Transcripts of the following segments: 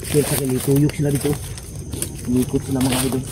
Kaya sa kanya, tuyok sila dito. Umikot sila mga idol.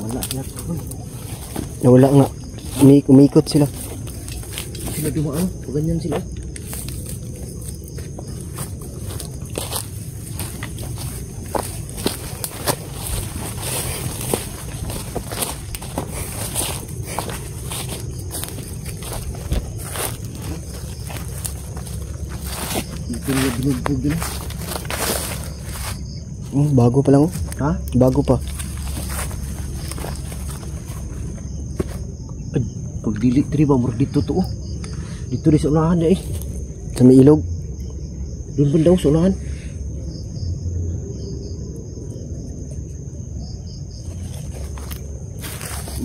Wala sila. Nawala nga. Umikot sila. Sila dumaan. Pag ganyan sila. Binugbog din. Bago pa lang oh. Ha? Bago pa. Ay, pag dilit ba mur dito to oh. Dito rin sa unahan eh. Sa may ilog. Doon ba daw sa unahan?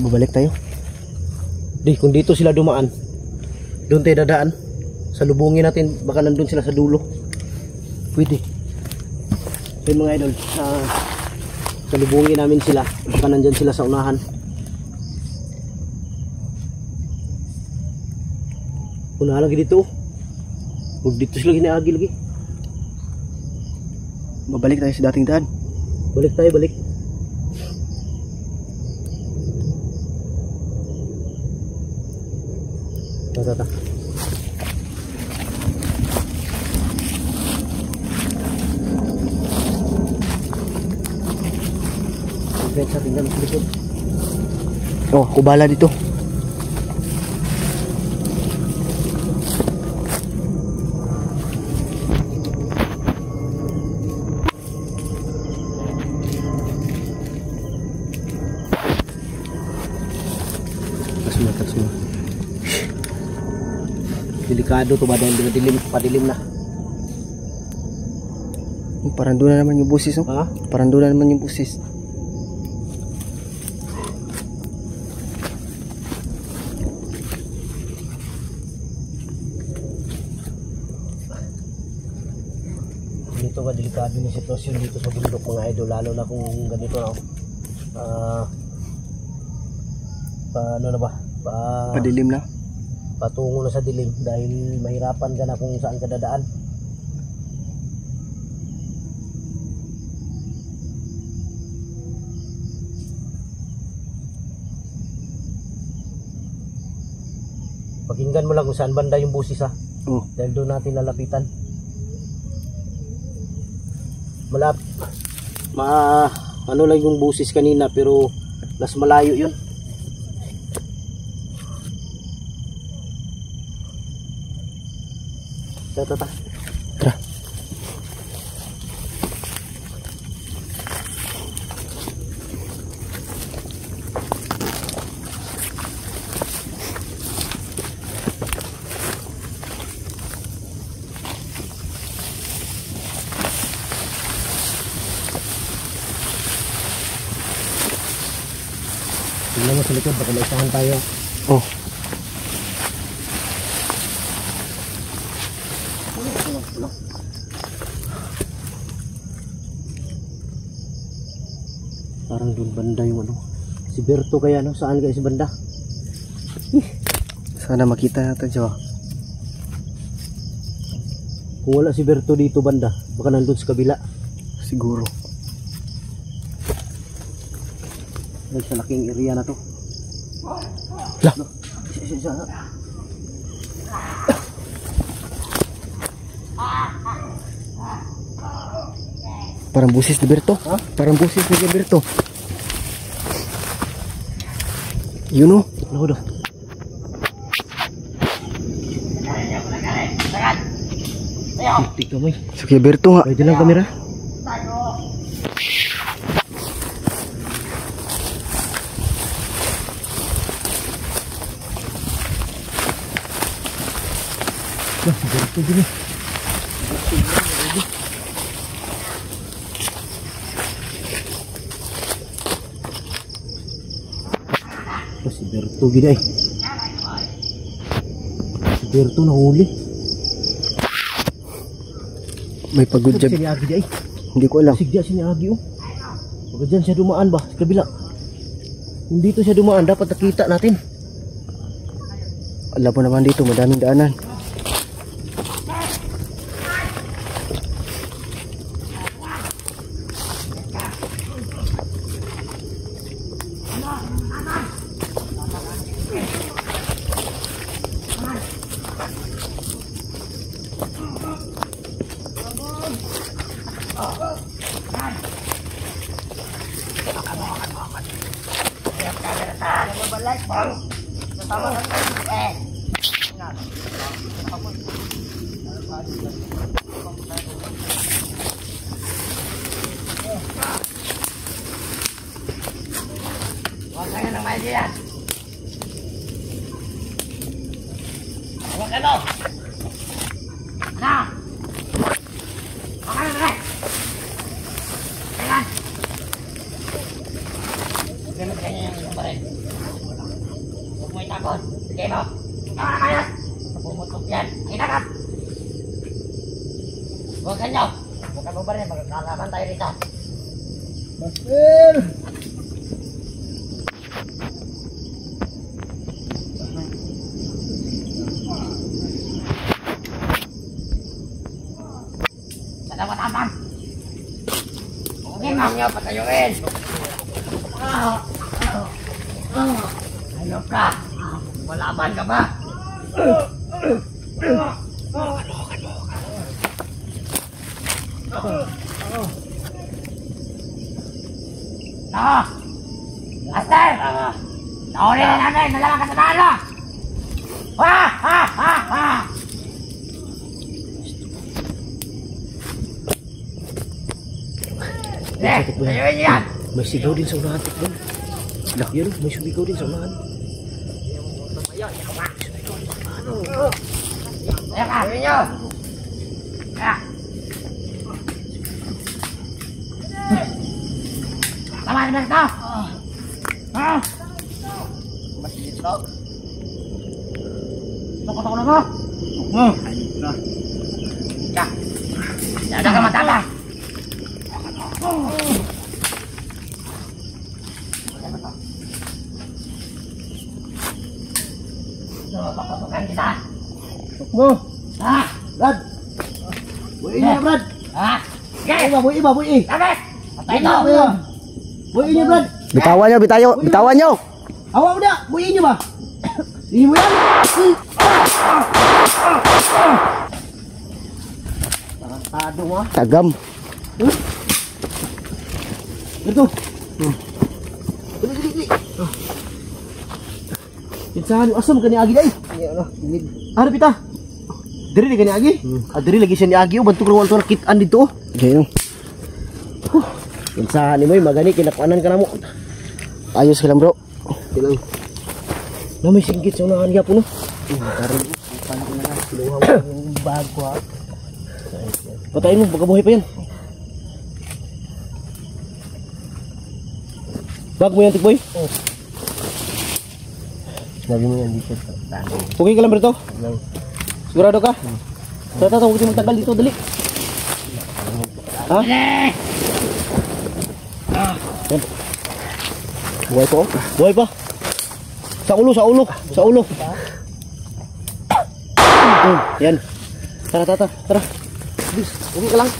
Babalik tayo. Di, kung dito sila dumaan, doon tayo dadaan. Salubungin natin, baka nandun sila sa dulo. Pwede. So mga idol, salubungin namin sila, baka nandyan sila sa unahan. Unahan lagi dito. Huwag dito sila ginaagi lagi. Babalik tayo sa dating daan. Balik tayo, balik. Tata. Sa tingnan sa likod. Oh, kubala dito. Tas mo. Delikado to ba dahil padilim na. Parang doon na naman yung busis oh. Ha? Parang doon na naman yung busis. Dito ba delikado yung sitwasyon dito sa bundok mga idol, lalo na kung ganito na ano na ba Padilim na. Patungo na sa dilim dahil mahirapan ka na kung saan ka dadaan. Pakinggan mo lang kung saan banda yung busis ha. Oh. Dahil doon natin lalapitan. Ano lang yung busis kanina pero mas malayo yun. Tara. Tara. Tingnan mo sa likod, baka maisahan tayo. Oh. Parang doon banda yung ano. Si Berto kaya no? Saan kaya si banda? Sana makita natin siya. Kung wala si Berto dito banda, baka nandun sa kabila. Siguro. Dahil sa laking area na to. Lah. Parang busis ni Berto. Ha? Parang busis ni Berto. Yun o. Ano daw? Tik kamay. So kay Berto nga. Pwede lang kamera. Nah, si Berto gini. Si Berto gini ay. Berto nahuli. May pagod Saan jab. si Agi di ay? Hindi ko alam. Sigya si Agi oh. Baka dyan siya dumaan ba? Sa kabila. Kung dito siya dumaan, dapat nakita natin. Alam mo naman dito, madaming daanan. Huwag kanyo! Huwag ka mo ba rin? Magkakalaban tayo rito. Basir! Sa dapat aman! Huwagin mo nyo patayuin! Ayok ka! Malaban ka ba? No! Master! Nauli na namin! Nalaman ka sa talo! Ha! Ha! Ha! Ha! Sakit ba yan? Ayun yan! May sigaw din sa unahan. Tikman. Yun, may sumigaw din sa unahan. Ayun ka! Ayun nyo! Kaya! Tama na ito! Ha? Masigit na! Tukot-tukot na mo! Ka! Yada ka matapang! Papapukan kita! Mo! Ha? Brad! Buhay niya, Brad! Ha? Sige! Buhay iba, buhay! Labit! Patay Buhay ito! niya! Buhay niya, Brad! Bitawan nyo, bitawan nyo! Awa mo na! Buhay niyo ba? Hindi mo yan! Tarantado mo ah! Tagam. Ito! Dali, dali, dali! Pinsahan yung asam ka ni Agi dahil! Ano pita? Diri ni ka ni Agi? Diri lagi siya ni Agi o bantuk ruwal to nakitaan dito oh! Ganyan. Pinsahan ni mo yung magani kinakuanan ka na mo! Ayos ka lang bro. Tilang. Na may singgit sa unahan niya po no? Karoon mo, paano ko na lang, sinuha mo yung bag ko ha. Patayin mo, baka buhay pa yan. Bag mo yan, Tikboy? Oo. Sabi mo yan dito. Okay ka lang, Berto? Sigurado ka? Tata, huwag kayo magtagal dito, dali. Ha? Yan. Buhay pa oh. Buhay pa. Sa ulo, sa ulo, sa ulo. Yan. Tara, tara, tara. Bis, uwi ka lang.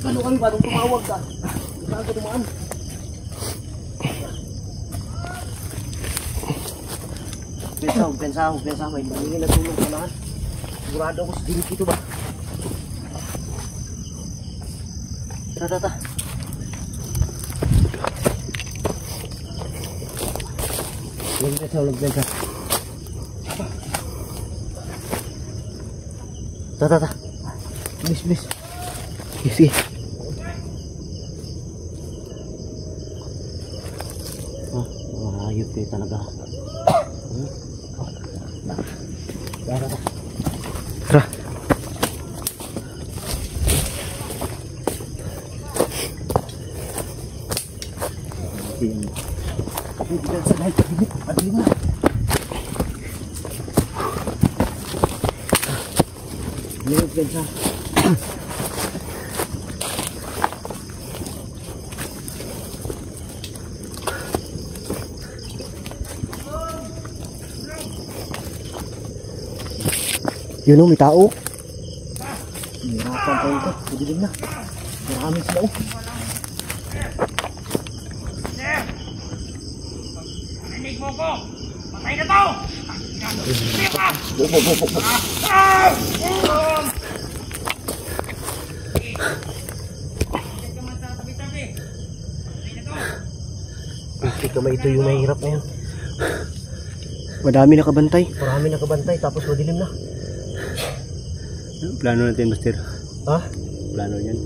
Ano kami ba? Nung tumawag ka. Saan ka dumaan? Pensaw. May maningin na tulong ka na. Sigurado ako sa dinig ito ba? Tara, tara. Lagpensa. Tata. Please. Sige. Ayup kayo talaga. Tara. Tara. Mayroon pensa. Yun o, may tao. Mahirapan tayo ito. Padilim na. Marami sila oh. Narinig mo ko! Patay na to! Hindi ka ito yung mahirap na yan. Madami nakabantay. Marami nakabantay tapos madilim na. Plano natin, Master. Ha? Plano yan.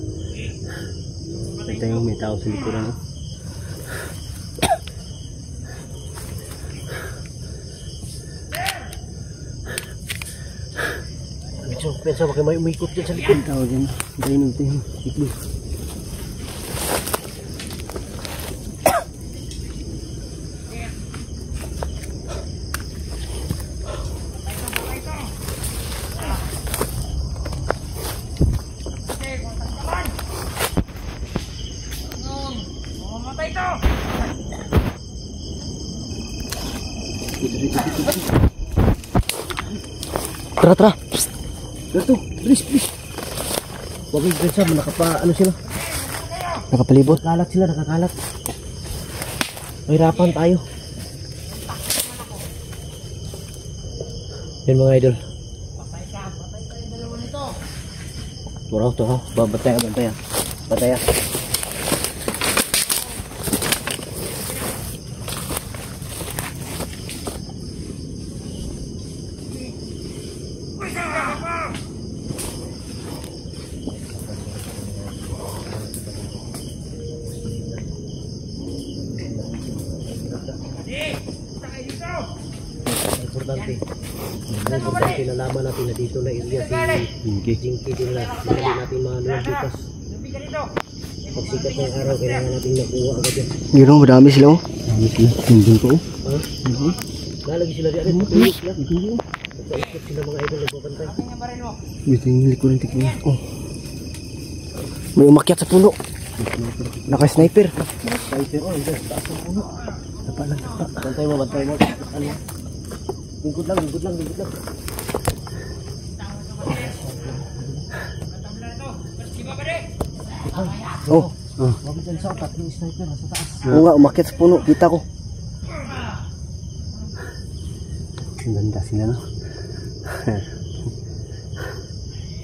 Ito yung may tao sa likuran. No? Pensa baka may umikot dyan sa likod. May tao dyan. Dahil natin yung ikli. Tara, tara. Dito, please, please. Huwag yung pensa, ano sila? Nakapalibot. Nakakalat sila, nakakalat. Mahirapan tayo. Yan mga idol. Patay yung dalawa nito. Muraw to ha. Bantay ha, bantay ha. Bantay ha. Importante. Importante na laman natin na dito na area si Jinky din na hindi natin manuwag bukas. Pag sikat ng araw, kailangan natin nakuha agad yan. Yun o, madami sila o. Madami sila. Hindi ko o. Ha? Lalagi sila diyan. Tulog sila. Nagkaikot sila mga idol nagbabantay. Dito yung likuran tignan. Oh. May umakyat sa puno. Naka-sniper. Sniper oh, hindi. Taas ng puno. Tapa lang, tapa. Bantay mo, bantay mo. Ano? Lingkod lang, lingkod lang, lingkod lang. Oh. Oh. Wagin dyan sa tatlong sniper nasa taas. Oo nga, umakyat sa puno. Kita ko. Ang ganda sila, no?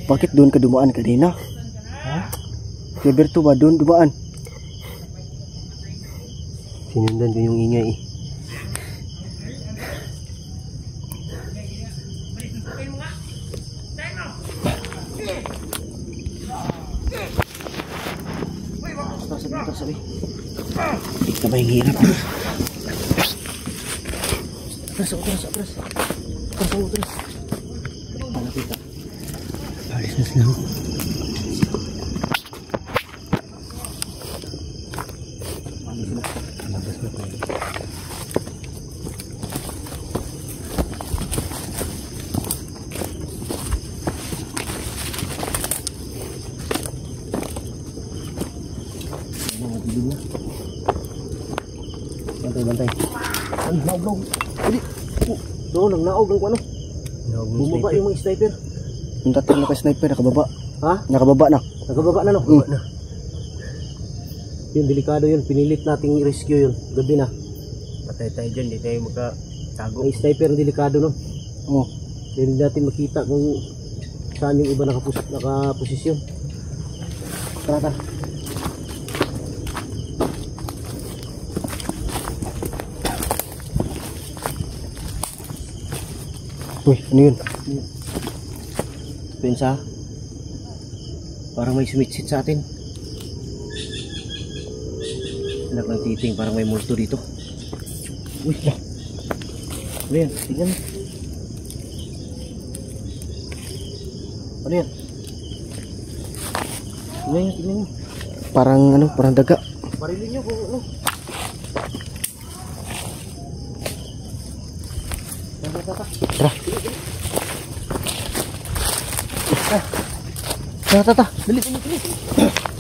Bakit doon ka dumaan kanina? Ha? Si Berto ba doon dumaan? Sinundan ko yung ingay eh. Sabi. Ito ba yung hirap? Atras, atras, atras. Atras, atras. Palapit ka. Alis na sila. Bantay, bantay. Ano, naog, naog. Hindi. Doon, nang naog ng ano. Bumaba yung mga sniper. Yung tatlong naka-sniper, nakababa. Ha? Nakababa na. Nagababa na, no? Baba na. Yun, delikado yun. Pinilit nating i-rescue yun. Gabi na. Patay tayo dyan, di tayo magkatago. May sniper, delikado, no? Oo. Hindi natin makita kung saan yung iba nakaposisyon. Tara, tara. Uy, ano yun? Pensa. Parang may sumitsit sa atin. Anak ng titing, parang may multo dito. Uy, lah. Ano yan? Tingnan mo. Ano yan? Tingnan nyo, tingnan nyo. Parang ano, parang daga. Parilin nyo kung ano. Tara. Tara, tara, tara. Dali, dali, dali.